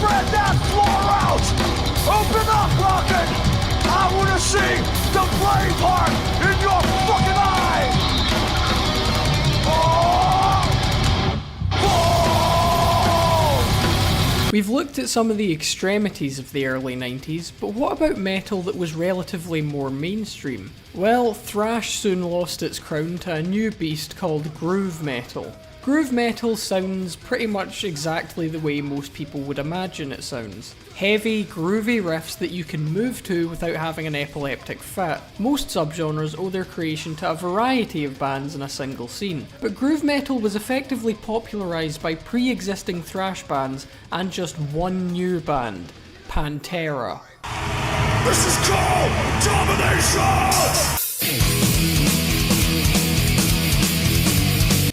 Spread that floor out! Open up, Rocket! I wanna see the brave heart in your fucking eye! We've looked at some of the extremities of the early 90s, but what about metal that was relatively more mainstream? Well, thrash soon lost its crown to a new beast called groove metal. Groove metal sounds pretty much exactly the way most people would imagine it sounds. Heavy, groovy riffs that you can move to without having an epileptic fit. Most subgenres owe their creation to a variety of bands in a single scene, but groove metal was effectively popularised by pre-existing thrash bands and just one new band, Pantera. This is called domination!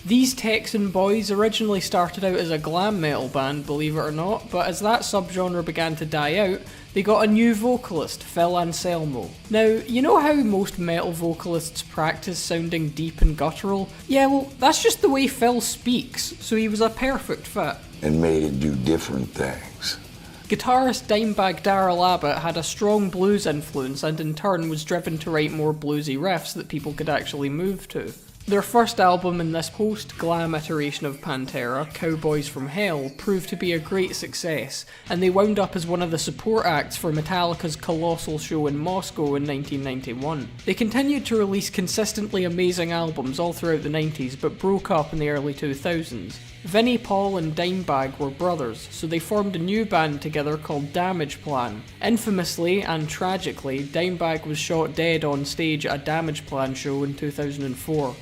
These Texan boys originally started out as a glam metal band, believe it or not, but as that subgenre began to die out, they got a new vocalist, Phil Anselmo. Now, you know how most metal vocalists practice sounding deep and guttural? Yeah, well, that's just the way Phil speaks, so he was a perfect fit. And made it do different things. Guitarist Dimebag Darrell Abbott had a strong blues influence and in turn was driven to write more bluesy riffs that people could actually move to. Their first album in this post-glam iteration of Pantera, Cowboys from Hell, proved to be a great success, and they wound up as one of the support acts for Metallica's colossal show in Moscow in 1991. They continued to release consistently amazing albums all throughout the 90s, but broke up in the early 2000s. Vinnie Paul and Dimebag were brothers, so they formed a new band together called Damage Plan. Infamously and tragically, Dimebag was shot dead on stage at a Damage Plan show in 2004.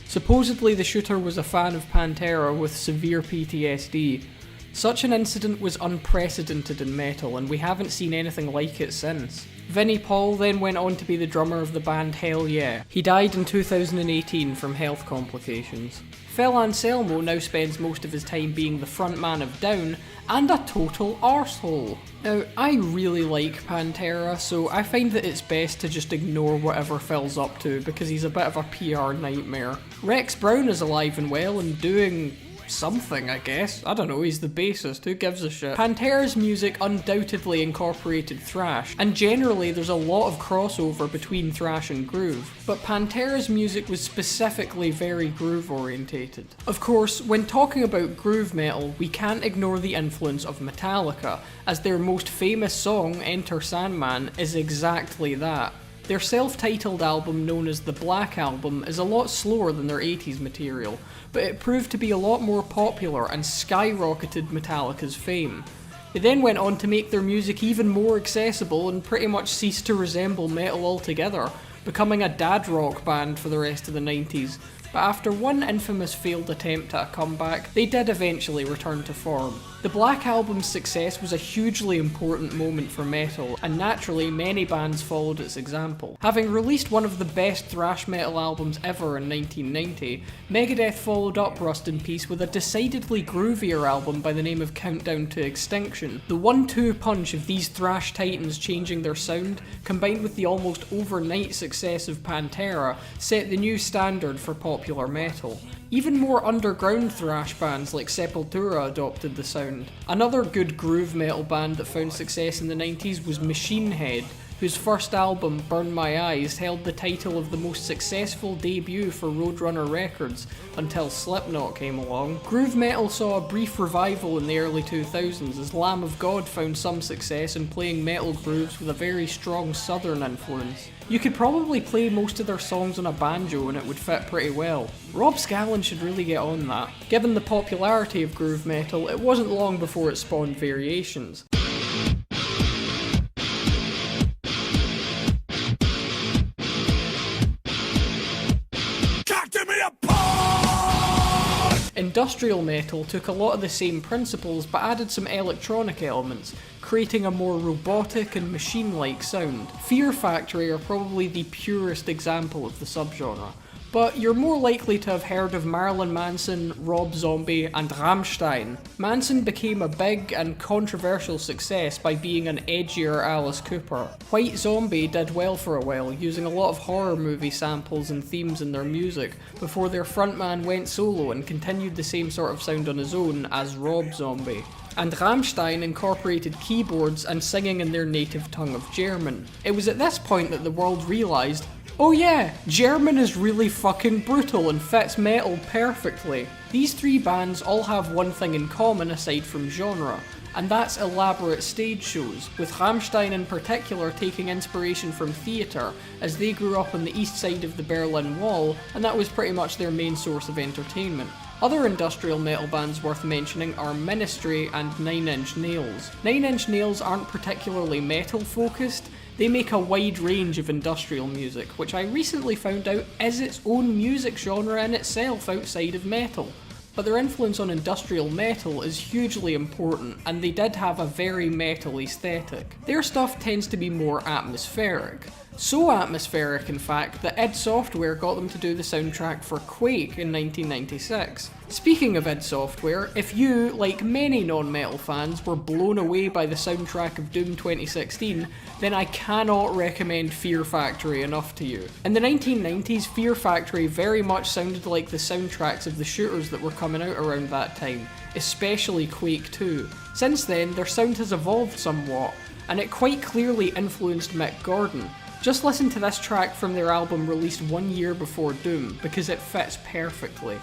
Supposedly the shooter was a fan of Pantera with severe PTSD. Such an incident was unprecedented in metal and we haven't seen anything like it since. Vinnie Paul then went on to be the drummer of the band Hell Yeah. He died in 2018 from health complications. Phil Anselmo now spends most of his time being the frontman of Down and a total arsehole. Now, I really like Pantera, so I find that it's best to just ignore whatever Phil's up to because he's a bit of a PR nightmare. Rex Brown is alive and well and doing something, I guess. I don't know, he's the bassist, who gives a shit? Pantera's music undoubtedly incorporated thrash, and generally there's a lot of crossover between thrash and groove, but Pantera's music was specifically very groove orientated. Of course, when talking about groove metal, we can't ignore the influence of Metallica, as their most famous song, Enter Sandman, is exactly that. Their self-titled album, known as the Black Album, is a lot slower than their 80s material, but it proved to be a lot more popular and skyrocketed Metallica's fame. They then went on to make their music even more accessible and pretty much ceased to resemble metal altogether, becoming a dad rock band for the rest of the 90s. But after one infamous failed attempt at a comeback, they did eventually return to form. The Black Album's success was a hugely important moment for metal, and naturally many bands followed its example. Having released one of the best thrash metal albums ever in 1990, Megadeth followed up Rust in Peace with a decidedly groovier album by the name of Countdown to Extinction. The 1-2 punch of these thrash titans changing their sound, combined with the almost overnight success of Pantera, set the new standard for popular metal. Even more underground thrash bands like Sepultura adopted the sound. Another good groove metal band that found success in the 90s was Machine Head, whose first album, Burn My Eyes, held the title of the most successful debut for Roadrunner Records until Slipknot came along. Groove metal saw a brief revival in the early 2000s as Lamb of God found some success in playing metal grooves with a very strong southern influence. You could probably play most of their songs on a banjo and it would fit pretty well. Rob Scallon should really get on that. Given the popularity of groove metal, it wasn't long before it spawned variations. Industrial metal took a lot of the same principles but added some electronic elements, creating a more robotic and machine-like sound. Fear Factory are probably the purest example of the subgenre, but you're more likely to have heard of Marilyn Manson, Rob Zombie, and Rammstein. Manson became a big and controversial success by being an edgier Alice Cooper. White Zombie did well for a while, using a lot of horror movie samples and themes in their music, before their frontman went solo and continued the same sort of sound on his own as Rob Zombie. and Rammstein incorporated keyboards and singing in their native tongue of German. It was at this point that the world realised, oh yeah, German is really fucking brutal and fits metal perfectly. These three bands all have one thing in common aside from genre, and that's elaborate stage shows, with Rammstein in particular taking inspiration from theatre, as they grew up on the east side of the Berlin Wall, and that was pretty much their main source of entertainment. Other industrial metal bands worth mentioning are Ministry and 9 Inch Nails. 9 Inch Nails aren't particularly metal focused, they make a wide range of industrial music, which I recently found out is its own music genre in itself outside of metal. But their influence on industrial metal is hugely important, and they did have a very metal aesthetic. Their stuff tends to be more atmospheric. So atmospheric, in fact, that id Software got them to do the soundtrack for Quake in 1996. Speaking of id Software, if you, like many non-metal fans, were blown away by the soundtrack of Doom 2016, then I cannot recommend Fear Factory enough to you. In the 1990s, Fear Factory very much sounded like the soundtracks of the shooters that were coming out around that time, especially Quake 2. Since then, their sound has evolved somewhat, and it quite clearly influenced Mick Gordon. Just listen to this track from their album released 1 year before Doom, because it fits perfectly.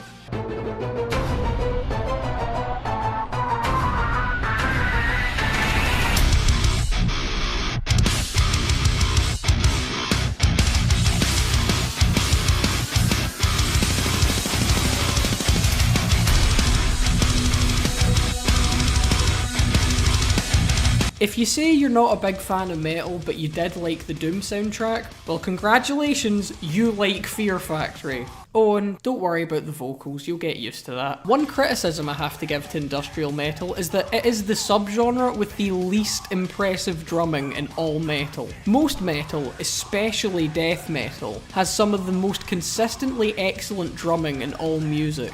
If you say you're not a big fan of metal, but you did like the Doom soundtrack, well congratulations, you like Fear Factory. Oh, and don't worry about the vocals, you'll get used to that. One criticism I have to give to industrial metal is that it is the subgenre with the least impressive drumming in all metal. Most metal, especially death metal, has some of the most consistently excellent drumming in all music.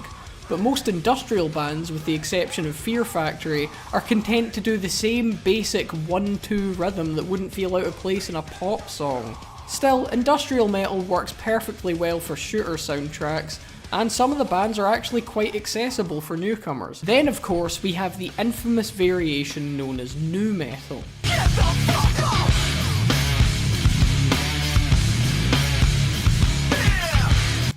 But most industrial bands, with the exception of Fear Factory, are content to do the same basic 1-2 rhythm that wouldn't feel out of place in a pop song. Still, industrial metal works perfectly well for shooter soundtracks, and some of the bands are actually quite accessible for newcomers. Then of course we have the infamous variation known as nu metal. Get the fuck off!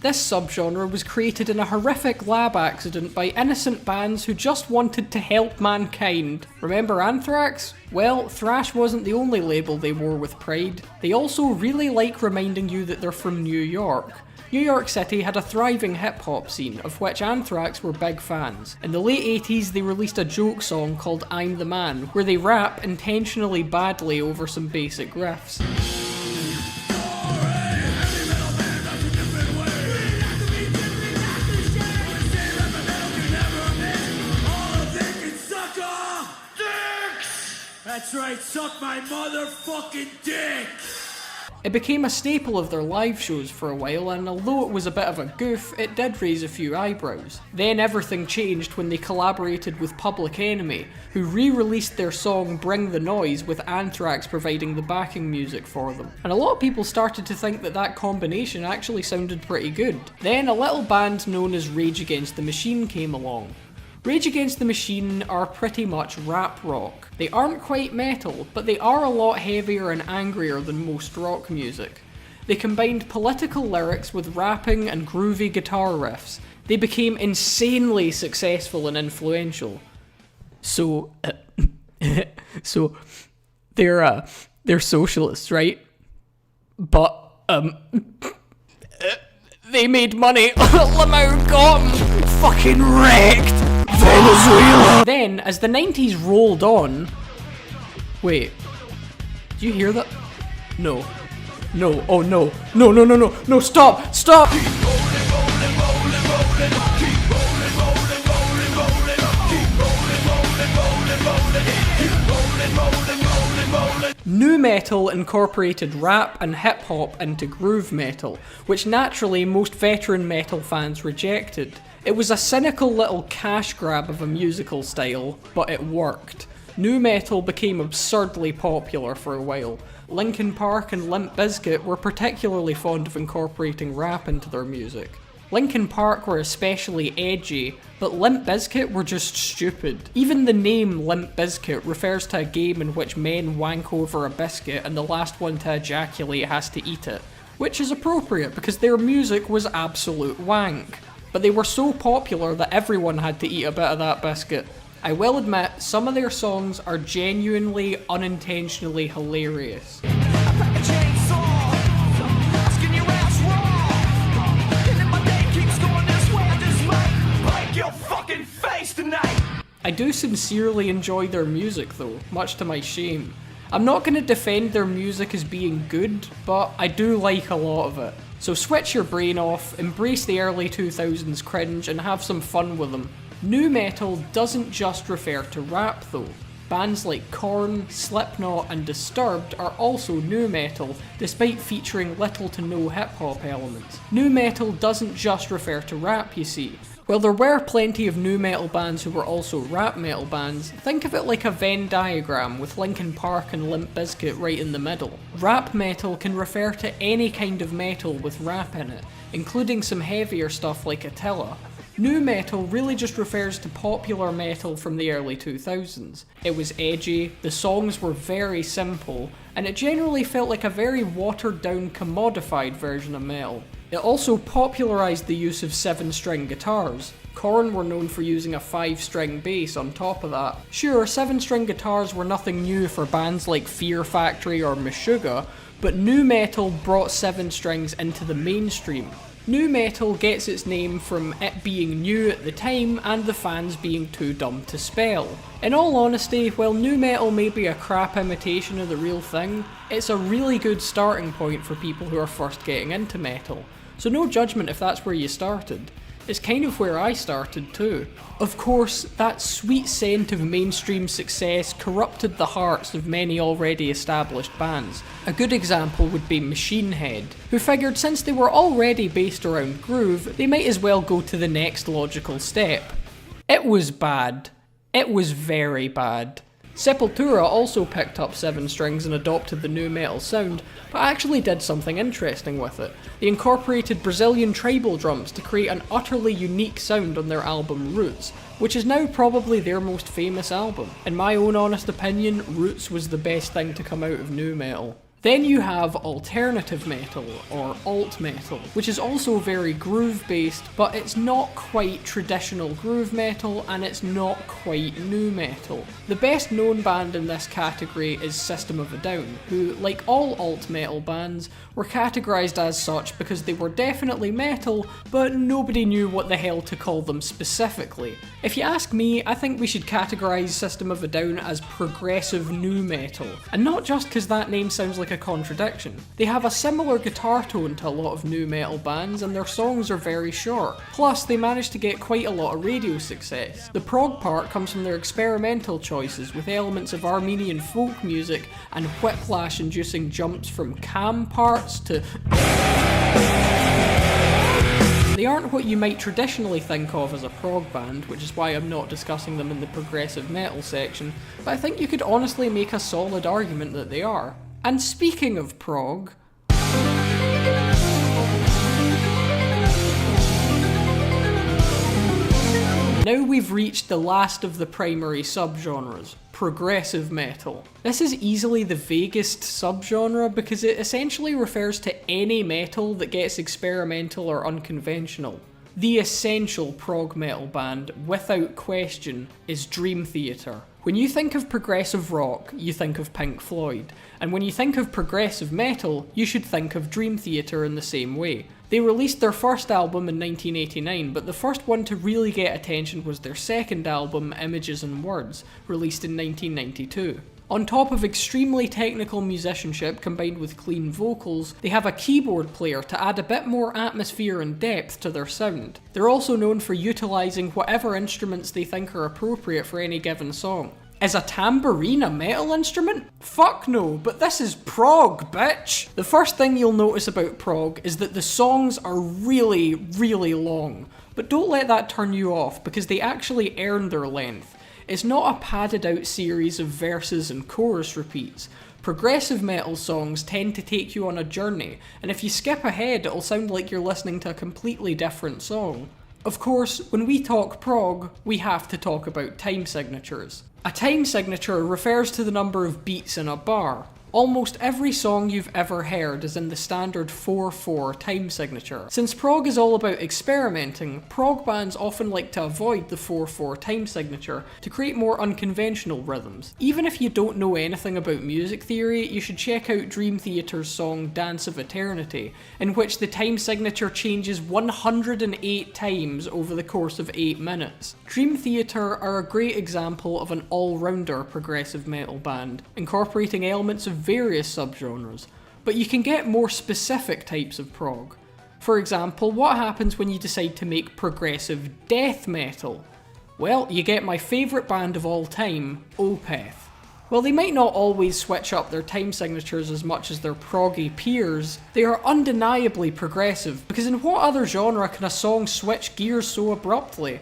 This subgenre was created in a horrific lab accident by innocent bands who just wanted to help mankind. Remember Anthrax? Well, thrash wasn't the only label they wore with pride. They also really like reminding you that they're from New York. New York City had a thriving hip-hop scene, of which Anthrax were big fans. In the late 80s, they released a joke song called I'm the Man, where they rap intentionally badly over some basic riffs. That's right, suck my motherfucking dick! It became a staple of their live shows for a while, and although it was a bit of a goof, it did raise a few eyebrows. Then everything changed when they collaborated with Public Enemy, who re-released their song Bring the Noise with Anthrax providing the backing music for them. And a lot of people started to think that that combination actually sounded pretty good. Then a little band known as Rage Against the Machine came along. Rage Against the Machine are pretty much rap rock. They aren't quite metal, but they are a lot heavier and angrier than most rock music. They combined political lyrics with rapping and groovy guitar riffs. They became insanely successful and influential. So they're socialists, right? But they made money. Lamau got 'em fucking wrecked. Venezuela! Then, as the 90s rolled on... Wait. Do you hear that? No. No, oh no. No, no, no, no. No, stop! Stop! Nu metal incorporated rap and hip hop into groove metal, which naturally most veteran metal fans rejected. It was a cynical little cash grab of a musical style, but it worked. Nu metal became absurdly popular for a while. Linkin Park and Limp Bizkit were particularly fond of incorporating rap into their music. Linkin Park were especially edgy, but Limp Bizkit were just stupid. Even the name Limp Bizkit refers to a game in which men wank over a biscuit and the last one to ejaculate has to eat it. Which is appropriate because their music was absolute wank. But they were so popular that everyone had to eat a bit of that biscuit. I will admit, some of their songs are genuinely, unintentionally hilarious. I do sincerely enjoy their music though, much to my shame. I'm not going to defend their music as being good, but I do like a lot of it. So switch your brain off, embrace the early 2000s cringe, and have some fun with them. Nu metal doesn't just refer to rap though. Bands like Korn, Slipknot, and Disturbed are also nu metal, despite featuring little to no hip hop elements. Nu metal doesn't just refer to rap, you see. While there were plenty of nu metal bands who were also rap metal bands, think of it like a Venn diagram with Linkin Park and Limp Bizkit right in the middle. Rap metal can refer to any kind of metal with rap in it, including some heavier stuff like Attila. Nu metal really just refers to popular metal from the early 2000s. It was edgy, the songs were very simple, and it generally felt like a very watered down, commodified version of metal. It also popularised the use of 7-string guitars. Korn were known for using a 5-string bass on top of that. Sure, 7-string guitars were nothing new for bands like Fear Factory or Meshuggah, but nu metal brought 7 strings into the mainstream. Nu metal gets its name from it being new at the time and the fans being too dumb to spell. In all honesty, while nu metal may be a crap imitation of the real thing, it's a really good starting point for people who are first getting into metal. So no judgment if that's where you started. It's kind of where I started too. Of course, that sweet scent of mainstream success corrupted the hearts of many already established bands. A good example would be Machine Head, who figured since they were already based around groove, they might as well go to the next logical step. It was bad. It was very bad. Sepultura also picked up 7 strings and adopted the nu metal sound, but actually did something interesting with it. They incorporated Brazilian tribal drums to create an utterly unique sound on their album Roots, which is now probably their most famous album. In my own honest opinion, Roots was the best thing to come out of nu metal. Then you have alternative metal, or alt metal, which is also very groove based, but it's not quite traditional groove metal and it's not quite nu metal. The best known band in this category is System of a Down, who, like all alt metal bands, were categorised as such because they were definitely metal, but nobody knew what the hell to call them specifically. If you ask me, I think we should categorise System of a Down as progressive nu metal, and not just because that name sounds like a contradiction. They have a similar guitar tone to a lot of nu metal bands and their songs are very short. Plus, they managed to get quite a lot of radio success. The prog part comes from their experimental choices with elements of Armenian folk music and whiplash-inducing jumps from cam parts to... They aren't what you might traditionally think of as a prog band, which is why I'm not discussing them in the progressive metal section, but I think you could honestly make a solid argument that they are. And speaking of prog... Now we've reached the last of the primary subgenres, progressive metal. This is easily the vaguest subgenre because it essentially refers to any metal that gets experimental or unconventional. The essential prog metal band, without question, is Dream Theater. When you think of progressive rock, you think of Pink Floyd, and when you think of progressive metal, you should think of Dream Theater in the same way. They released their first album in 1989, but the first one to really get attention was their second album, Images and Words, released in 1992. On top of extremely technical musicianship combined with clean vocals, they have a keyboard player to add a bit more atmosphere and depth to their sound. They're also known for utilising whatever instruments they think are appropriate for any given song. Is a tambourine a metal instrument? Fuck no, but this is prog, bitch! The first thing you'll notice about prog is that the songs are really, really long. But don't let that turn you off, because they actually earn their length. It's not a padded out series of verses and chorus repeats. Progressive metal songs tend to take you on a journey, and if you skip ahead it'll sound like you're listening to a completely different song. Of course, when we talk prog, we have to talk about time signatures. A time signature refers to the number of beats in a bar. Almost every song you've ever heard is in the standard 4/4 time signature. Since prog is all about experimenting, prog bands often like to avoid the 4/4 time signature to create more unconventional rhythms. Even if you don't know anything about music theory, you should check out Dream Theater's song Dance of Eternity, in which the time signature changes 108 times over the course of 8 minutes. Dream Theater are a great example of an all-rounder progressive metal band, incorporating elements of various subgenres, but you can get more specific types of prog. For example, what happens when you decide to make progressive death metal? Well, you get my favourite band of all time, Opeth. While they might not always switch up their time signatures as much as their proggy peers, they are undeniably progressive, because in what other genre can a song switch gears so abruptly?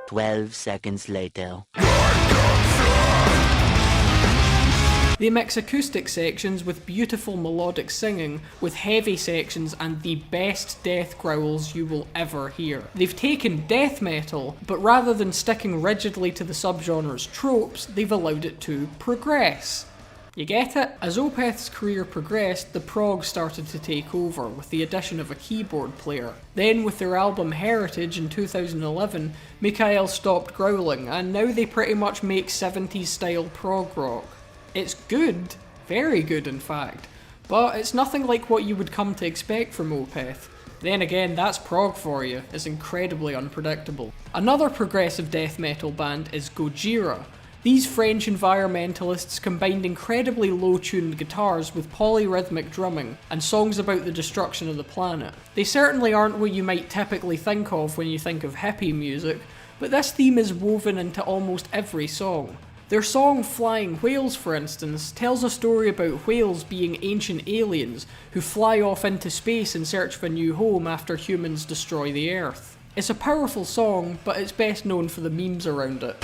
12 seconds later. They mix acoustic sections with beautiful melodic singing, with heavy sections and the best death growls you will ever hear. They've taken death metal, but rather than sticking rigidly to the subgenre's tropes, they've allowed it to progress. You get it? As Opeth's career progressed, the prog started to take over, with the addition of a keyboard player. Then, with their album Heritage in 2011, Mikael stopped growling, and now they pretty much make 70s style prog rock. It's good, very good in fact, but it's nothing like what you would come to expect from Opeth. Then again, that's prog for you, it's incredibly unpredictable. Another progressive death metal band is Gojira. These French environmentalists combined incredibly low-tuned guitars with polyrhythmic drumming and songs about the destruction of the planet. They certainly aren't what you might typically think of when you think of hippie music, but this theme is woven into almost every song. Their song Flying Whales, for instance, tells a story about whales being ancient aliens who fly off into space in search of a new home after humans destroy the Earth. It's a powerful song, but it's best known for the memes around it.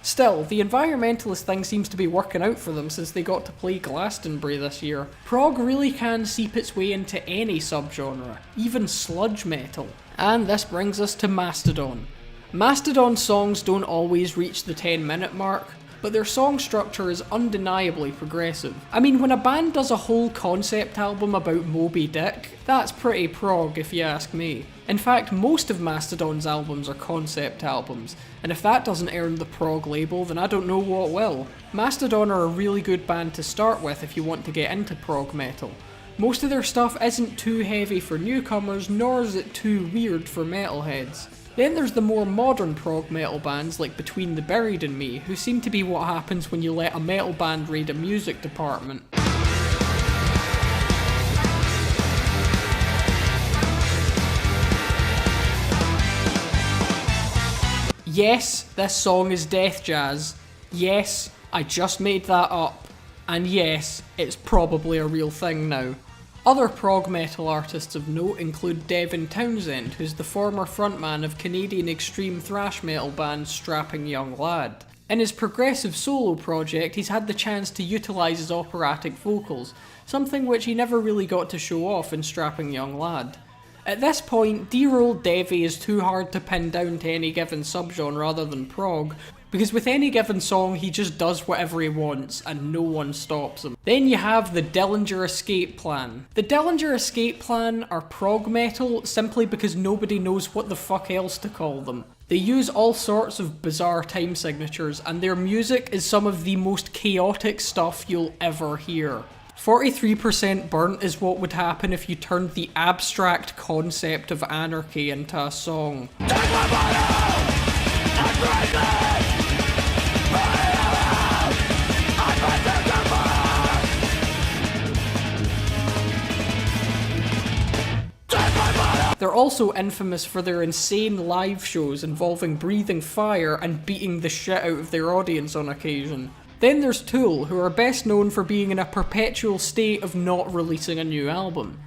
Still, the environmentalist thing seems to be working out for them since they got to play Glastonbury this year. Prog really can seep its way into any subgenre, even sludge metal. And this brings us to Mastodon. Mastodon songs don't always reach the 10-minute mark, but their song structure is undeniably progressive. I mean, when a band does a whole concept album about Moby Dick, that's pretty prog if you ask me. In fact, most of Mastodon's albums are concept albums, and if that doesn't earn the prog label, then I don't know what will. Mastodon are a really good band to start with if you want to get into prog metal. Most of their stuff isn't too heavy for newcomers, nor is it too weird for metalheads. Then there's the more modern prog metal bands like Between the Buried and Me, who seem to be what happens when you let a metal band raid a music department. Yes, this song is death jazz. Yes, I just made that up. And yes, it's probably a real thing now. Other prog metal artists of note include Devin Townsend, who's the former frontman of Canadian extreme thrash metal band Strapping Young Lad. In his progressive solo project, he's had the chance to utilise his operatic vocals, something which he never really got to show off in Strapping Young Lad. At this point, dear old Devi is too hard to pin down to any given subgenre other than prog, because with any given song he just does whatever he wants and no one stops him. Then you have the Dillinger Escape Plan. The Dillinger Escape Plan are prog metal simply because nobody knows what the fuck else to call them. They use all sorts of bizarre time signatures and their music is some of the most chaotic stuff you'll ever hear. 43% burnt is what would happen if you turned the abstract concept of anarchy into a song. They're also infamous for their insane live shows involving breathing fire and beating the shit out of their audience on occasion. Then there's Tool, who are best known for being in a perpetual state of not releasing a new album.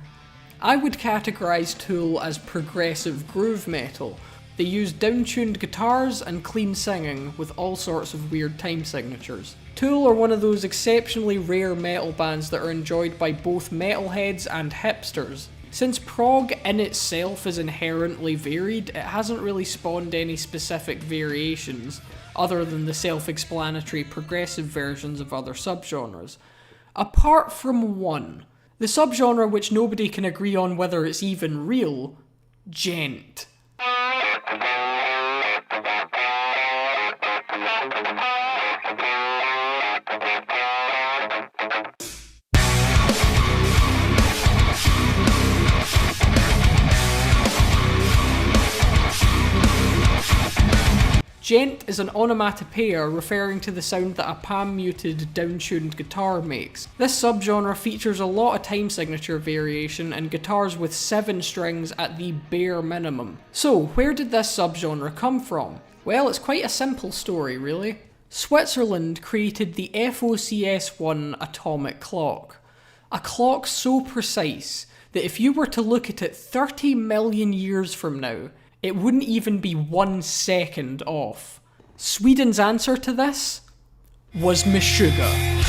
I would categorise Tool as progressive groove metal. They use down-tuned guitars and clean singing with all sorts of weird time signatures. Tool are one of those exceptionally rare metal bands that are enjoyed by both metalheads and hipsters. Since prog in itself is inherently varied, it hasn't really spawned any specific variations, other than the self-explanatory progressive versions of other subgenres. Apart from one. The subgenre which nobody can agree on whether it's even real, Djent. Djent is an onomatopoeia referring to the sound that a palm-muted, down-tuned guitar makes. This subgenre features a lot of time signature variation and guitars with 7 strings at the bare minimum. So, where did this subgenre come from? Well, it's quite a simple story, really. Switzerland created the FOCS-1 atomic clock. A clock so precise that if you were to look at it 30 million years from now, it wouldn't even be 1 second off. Sweden's answer to this was Meshuggah.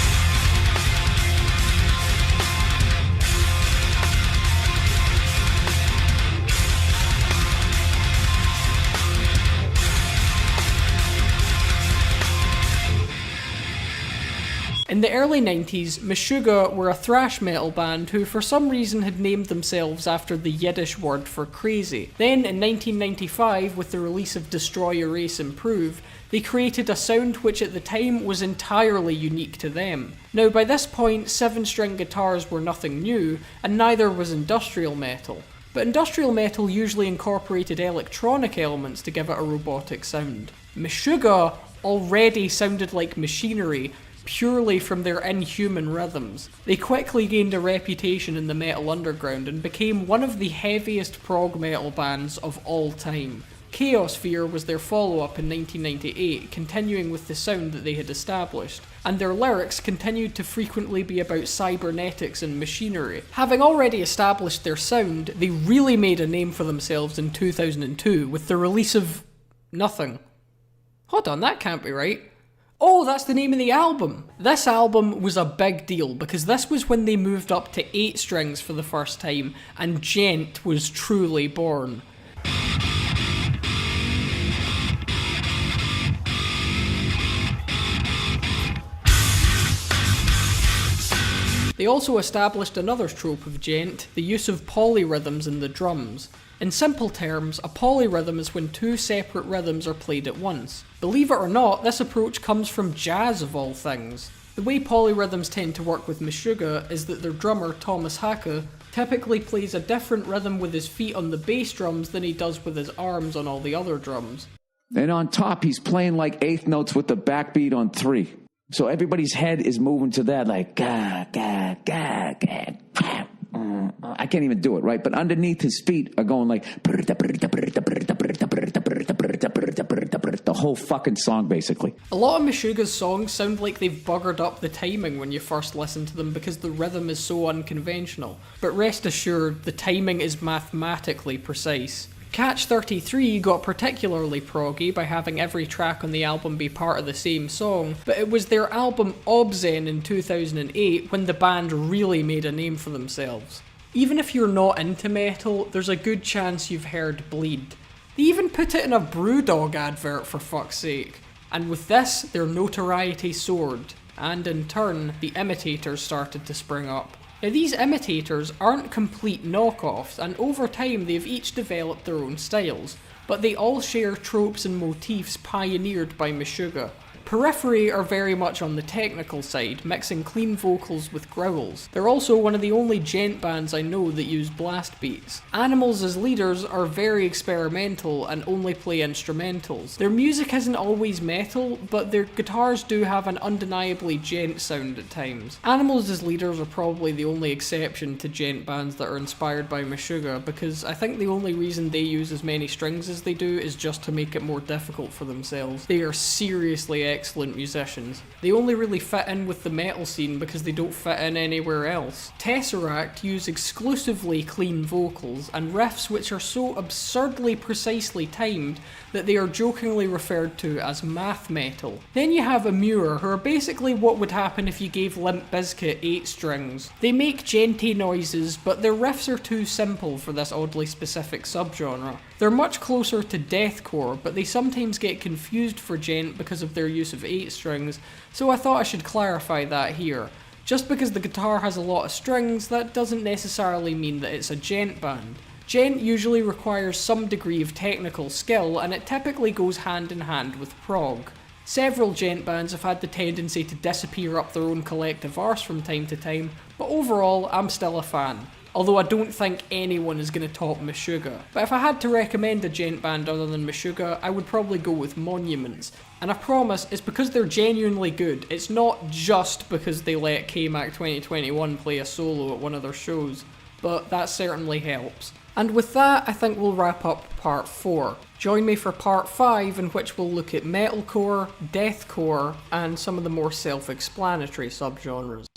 In the early 90s, Meshuggah were a thrash metal band who for some reason had named themselves after the Yiddish word for crazy. Then in 1995, with the release of Destroy Erase Improve, they created a sound which at the time was entirely unique to them. Now by this point, 7-string guitars were nothing new, and neither was industrial metal. But industrial metal usually incorporated electronic elements to give it a robotic sound. Meshuggah already sounded like machinery, purely from their inhuman rhythms. They quickly gained a reputation in the metal underground and became one of the heaviest prog metal bands of all time. Chaosphere was their follow-up in 1998, continuing with the sound that they had established, and their lyrics continued to frequently be about cybernetics and machinery. Having already established their sound, they really made a name for themselves in 2002 with the release of nothing. Hold on, that can't be right. Oh, that's the name of the album! This album was a big deal because this was when they moved up to 8 strings for the first time and Djent was truly born. They also established another trope of Djent, the use of polyrhythms in the drums. In simple terms, a polyrhythm is when 2 separate rhythms are played at once. Believe it or not, this approach comes from jazz of all things. The way polyrhythms tend to work with Meshuggah is that their drummer, Thomas Hake, typically plays a different rhythm with his feet on the bass drums than he does with his arms on all the other drums. And on top, he's playing like 8th notes with the backbeat on 3. So everybody's head is moving to that, like, ga, ga, ga, ga, ga. I can't even do it, right? But underneath his feet are going like the whole fucking song, basically. A lot of Meshuggah's songs sound like they've buggered up the timing when you first listen to them because the rhythm is so unconventional. But rest assured, the timing is mathematically precise. Catch 33 got particularly proggy by having every track on the album be part of the same song, but it was their album Obscene in 2008 when the band really made a name for themselves. Even if you're not into metal, there's a good chance you've heard Bleed. They even put it in a Brewdog advert, for fuck's sake. And with this, their notoriety soared, and in turn, the imitators started to spring up. Now these imitators aren't complete knockoffs, and over time they've each developed their own styles, but they all share tropes and motifs pioneered by Meshuggah. Periphery are very much on the technical side, mixing clean vocals with growls. They're also one of the only Djent bands I know that use blast beats. Animals as leaders are very experimental and only play instrumentals. Their music isn't always metal, but their guitars do have an undeniably Djent sound at times. Animals as leaders are probably the only exception to Djent bands that are inspired by Meshuggah, because I think the only reason they use as many strings as they do is just to make it more difficult for themselves. They are seriously excellent musicians. They only really fit in with the metal scene because they don't fit in anywhere else. Tesseract use exclusively clean vocals and riffs which are so absurdly precisely timed that they are jokingly referred to as math metal. Then you have Amur, who are basically what would happen if you gave Limp Bizkit 8 strings. They make djenty noises, but their riffs are too simple for this oddly specific subgenre. They're much closer to deathcore, but they sometimes get confused for djent because of their use of 8 strings, so I thought I should clarify that here. Just because the guitar has a lot of strings, that doesn't necessarily mean that it's a djent band. Djent usually requires some degree of technical skill, and it typically goes hand in hand with prog. Several djent bands have had the tendency to disappear up their own collective arse from time to time, but overall, I'm still a fan. Although I don't think anyone is going to top Meshuggah. But if I had to recommend a djent band other than Meshuggah, I would probably go with Monuments. And I promise, it's because they're genuinely good. It's not just because they let K-Mac 2021 play a solo at one of their shows. But that certainly helps. And with that, I think we'll wrap up part 4. Join me for part 5, in which we'll look at metalcore, deathcore, and some of the more self-explanatory subgenres.